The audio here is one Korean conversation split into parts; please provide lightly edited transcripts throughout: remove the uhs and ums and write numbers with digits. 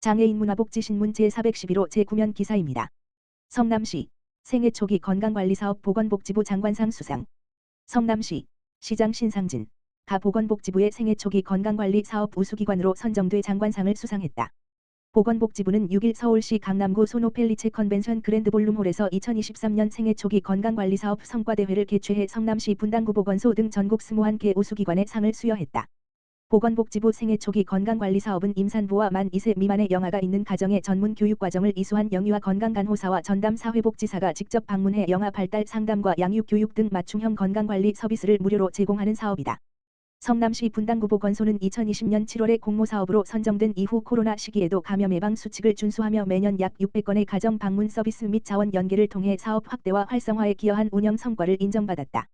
장애인 문화복지신문 제411호 제9면 기사입니다. 성남시 생애 초기 건강관리사업 보건복지부 장관상 수상. 성남시 시장 신상진 가 보건복지부의 생애 초기 건강관리 사업 우수기관으로 선정돼 장관상을 수상했다. 보건복지부는 6일 서울시 강남구 소노펠리체 컨벤션 그랜드볼룸홀에서 2023년 생애 초기 건강관리사업 성과대회를 개최해 성남시 분당구 보건소 등 전국 21개 우수기관에 상을 수여했다. 보건복지부 생애 초기 건강관리사업은 임산부와 만 2세 미만의 영아가 있는 가정의 전문 교육과정을 이수한 영유아 건강간호사와 전담 사회복지사가 직접 방문해 영아 발달 상담과 양육교육 등 맞춤형 건강관리 서비스를 무료로 제공하는 사업이다. 성남시 분당구 보건소는 2020년 7월에 공모사업으로 선정된 이후 코로나 시기에도 감염 예방 수칙을 준수하며 매년 약 600건의 가정 방문 서비스 및 자원 연계를 통해 사업 확대와 활성화에 기여한 운영 성과를 인정받았다.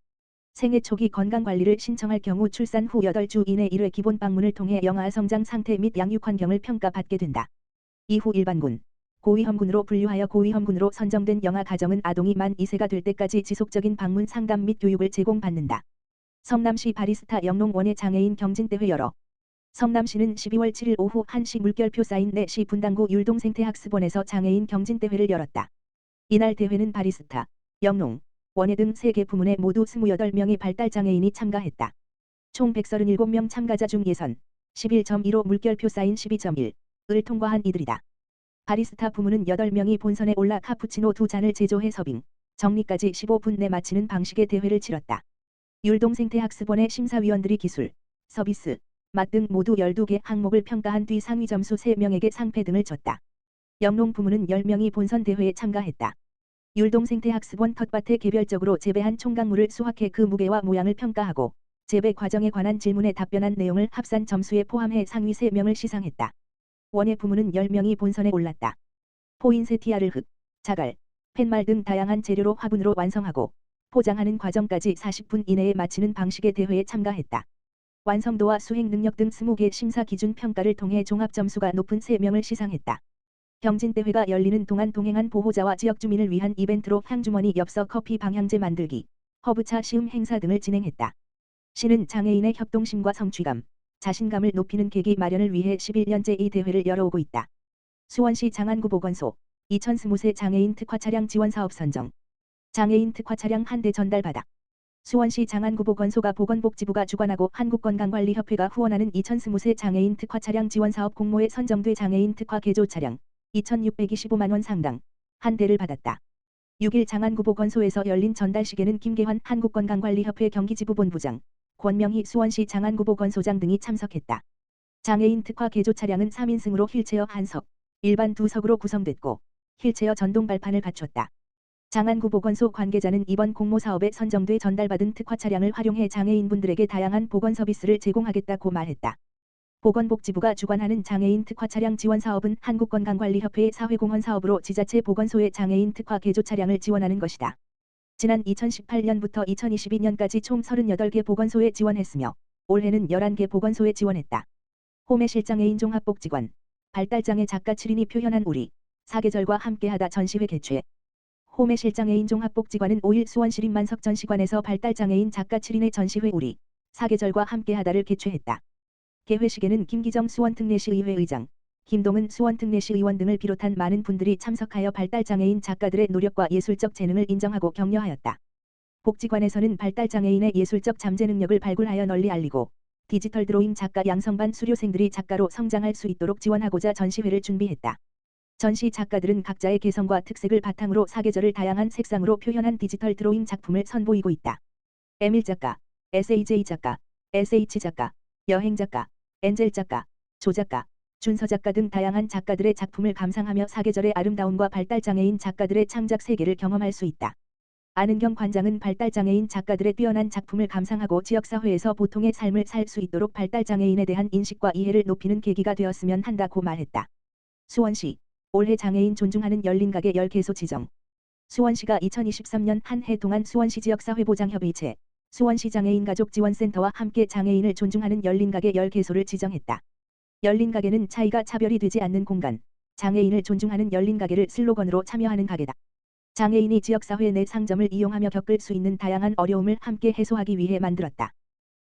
생애 초기 건강관리를 신청할 경우 출산 후 8주 이내 1회 기본 방문을 통해 영아 성장 상태 및 양육 환경을 평가받게 된다. 이후 일반군, 고위험군으로 분류하여 고위험군으로 선정된 영아 가정은 아동이 만 2세가 될 때까지 지속적인 방문 상담 및 교육을 제공받는다. 성남시 바리스타 영농원의 장애인 경진대회 열어. 성남시는 12월 7일 오후 1시 물결표 사인 4시 분당구 율동생태학습원에서 장애인 경진대회를 열었다. 이날 대회는 바리스타, 영농, 원예 등 3개 부문에 모두 28명의 발달장애인이 참가했다. 총 137명 참가자 중 예선 11.15 물결표 사인 12.1을 통과한 이들이다. 바리스타 부문은 8명이 본선에 올라 카푸치노 2잔을 제조해 서빙, 정리까지 15분 내 마치는 방식의 대회를 치렀다. 율동생태학습원의 심사위원들이 기술, 서비스, 맛 등 모두 12개 항목을 평가한 뒤 상위 점수 3명에게 상패 등을 줬다. 영농 부문은 10명이 본선 대회에 참가했다. 율동생태학습원 텃밭에 개별적으로 재배한 총각물을 수확해 그 무게와 모양을 평가하고 재배 과정에 관한 질문에 답변한 내용을 합산 점수에 포함해 상위 3명을 시상했다. 원예 부문은 10명이 본선에 올랐다. 포인세티아를 흙, 자갈, 팻말 등 다양한 재료로 화분으로 완성하고 포장하는 과정까지 40분 이내에 마치는 방식의 대회에 참가했다. 완성도와 수행 능력 등 20개 심사 기준 평가를 통해 종합 점수가 높은 3명을 시상했다. 경진대회가 열리는 동안 동행한 보호자와 지역주민을 위한 이벤트로 향주머니 엽서 커피 방향제 만들기, 허브차 시음 행사 등을 진행했다. 시는 장애인의 협동심과 성취감, 자신감을 높이는 계기 마련을 위해 11년째 이 대회를 열어오고 있다. 수원시 장안구 보건소 2020세 장애인 특화 차량 지원 사업 선정. 장애인 특화 차량 1대 전달 받아. 수원시 장안구 보건소가 보건복지부가 주관하고 한국건강관리협회가 후원하는 2020세 장애인 특화 차량 지원 사업 공모에 선정돼 장애인 특화 개조 차량 2,625만 원 상당 1대를 받았다. 6일 장안구 보건소에서 열린 전달식에는 김계환 한국건강관리협회 경기지부 본부장, 권명희 수원시 장안구 보건소장 등이 참석했다. 장애인 특화 개조 차량은 3인승으로 휠체어 1석, 일반 2석으로 구성됐고 휠체어 전동 발판을 갖췄다. 장안구 보건소 관계자는 이번 공모 사업에 선정돼 전달받은 특화 차량을 활용해 장애인분들에게 다양한 보건 서비스를 제공하겠다고 말했다. 보건복지부가 주관하는 장애인 특화 차량 지원 사업은 한국건강관리협회의 사회공헌 사업으로 지자체 보건소의 장애인 특화 개조 차량을 지원하는 것이다. 지난 2018년부터 2022년까지 총 38개 보건소에 지원했으며 올해는 11개 보건소에 지원했다. 홈의실장애인 종합복지관, 발달장애 작가 7인이 표현한 우리, 사계절과 함께하다 전시회 개최. 홈의실장애인 종합복지관은 5일 수원시립 만석전시관에서 발달장애인 작가 7인의 전시회 우리, 사계절과 함께하다를 개최했다. 개회식에는 김기정 수원특례시의회 의장, 김동은 수원특례시 의원 등을 비롯한 많은 분들이 참석하여 발달장애인 작가들의 노력과 예술적 재능을 인정하고 격려하였다. 복지관에서는 발달장애인의 예술적 잠재 능력을 발굴하여 널리 알리고 디지털 드로잉 작가 양성반 수료생들이 작가로 성장할 수 있도록 지원하고자 전시회를 준비했다. 전시 작가들은 각자의 개성과 특색을 바탕으로 사계절을 다양한 색상으로 표현한 디지털 드로잉 작품을 선보이고 있다. 에밀 작가, SAJ 작가, SH 작가, 여행 작가, 엔젤 작가, 조 작가, 준서 작가 등 다양한 작가들의 작품을 감상하며 사계절의 아름다움과 발달장애인 작가들의 창작 세계를 경험할 수 있다. 안은경 관장은 발달장애인 작가들의 뛰어난 작품을 감상하고 지역사회에서 보통의 삶을 살 수 있도록 발달장애인에 대한 인식과 이해를 높이는 계기가 되었으면 한다고 말했다. 수원시 올해 장애인 존중하는 열린가게 10개소 지정. 수원시가 2023년 한 해 동안 수원시 지역사회보장협의체, 수원시 장애인가족지원센터와 함께 장애인을 존중하는 열린가게 10개소를 지정했다. 열린가게는 차이가 차별이 되지 않는 공간, 장애인을 존중하는 열린가게를 슬로건으로 참여하는 가게다. 장애인이 지역사회 내 상점을 이용하며 겪을 수 있는 다양한 어려움을 함께 해소하기 위해 만들었다.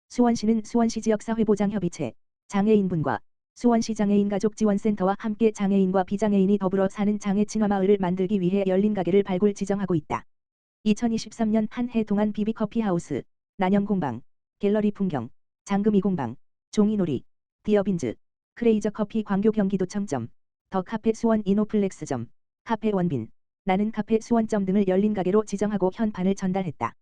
수원시는 수원시 지역사회보장협의체, 장애인분과 수원시 장애인 가족 지원센터와 함께 장애인과 비장애인이 더불어 사는 장애 친화 마을을 만들기 위해 열린 가게를 발굴 지정하고 있다. 2023년 한 해 동안 비비커피 하우스, 난영공방, 갤러리 풍경, 장금이 공방, 종이놀이, 디어빈즈, 크레이저 커피 광교 경기도청점, 더 카페 수원 이노플렉스점, 카페 원빈, 나는 카페 수원점 등을 열린 가게로 지정하고 현판을 전달했다.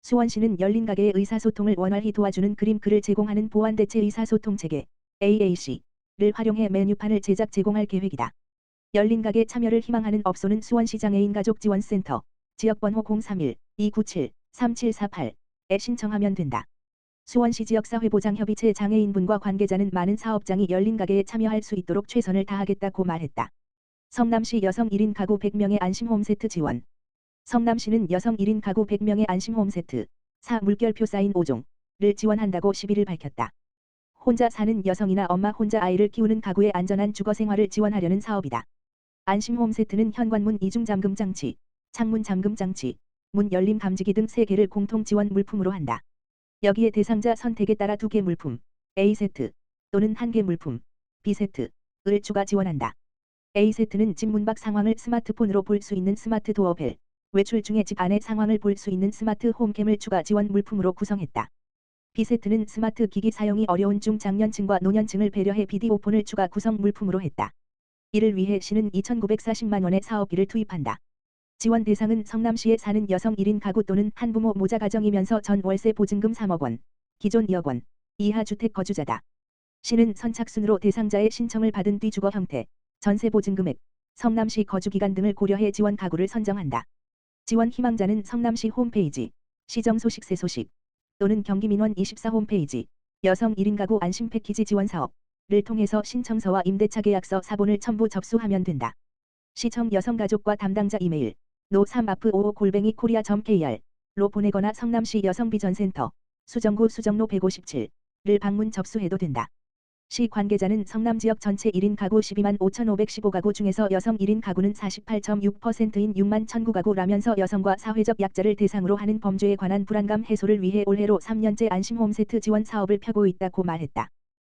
수원시는 열린 가게의 의사소통을 원활히 도와주는 그림글을 제공하는 보완대체 의사소통 체계 AAC를 활용해 메뉴판을 제작 제공할 계획이다. 열린 가게 참여를 희망하는 업소는 수원시 장애인 가족 지원센터 지역번호 031-297-3748에 신청하면 된다. 수원시 지역사회보장협의체 장애인분과 관계자는 많은 사업장이 열린 가게에 참여할 수 있도록 최선을 다하겠다고 말했다. 성남시 여성 1인 가구 100명의 안심홈세트 지원. 성남시는 여성 1인 가구 100명의 안심홈세트, 물결표 사인 5종을 지원한다고 11일 밝혔다. 혼자 사는 여성이나 엄마 혼자 아이를 키우는 가구의 안전한 주거생활을 지원하려는 사업이다. 안심홈세트는 현관문 이중 잠금 장치, 창문 잠금 장치, 문 열림 감지기 등 3개를 공통 지원 물품으로 한다. 여기에 대상자 선택에 따라 2개 물품, A세트 또는 1개 물품, B세트를 추가 지원한다. A세트는 집 문 밖 상황을 스마트폰으로 볼 수 있는 스마트 도어벨, 외출 중에 집 안의 상황을 볼 수 있는 스마트 홈캠을 추가 지원 물품으로 구성했다. B세트는 스마트 기기 사용이 어려운 중장년층과 노년층을 배려해 비디오폰을 추가 구성 물품으로 했다. 이를 위해 시는 2,940만 원의 사업비를 투입한다. 지원 대상은 성남시에 사는 여성 1인 가구 또는 한부모 모자 가정이면서 전 월세 보증금 3억 원, 기존 2억 원 이하 주택 거주자다. 시는 선착순으로 대상자의 신청을 받은 뒤 주거 형태, 전세 보증금액, 성남시 거주기간 등을 고려해 지원 가구를 선정한다. 지원 희망자는 성남시 홈페이지, 시정 소식세 소식 또는 경기민원 24 홈페이지, 여성 1인 가구 안심 패키지 지원 사업을 통해서 신청서와 임대차 계약서 사본을 첨부 접수하면 된다. 시청 여성가족과 담당자 이메일 no3f55@korea.kr로 보내거나 성남시 여성비전센터 수정구 수정로 157를 방문 접수해도 된다. 시 관계자는 성남 지역 전체 1인 가구 12만 5,515가구 중에서 여성 1인 가구는 48.6%인 6만 1,009가구라면서 여성과 사회적 약자를 대상으로 하는 범죄에 관한 불안감 해소를 위해 올해로 3년째 안심홈세트 지원 사업을 펴고 있다고 말했다.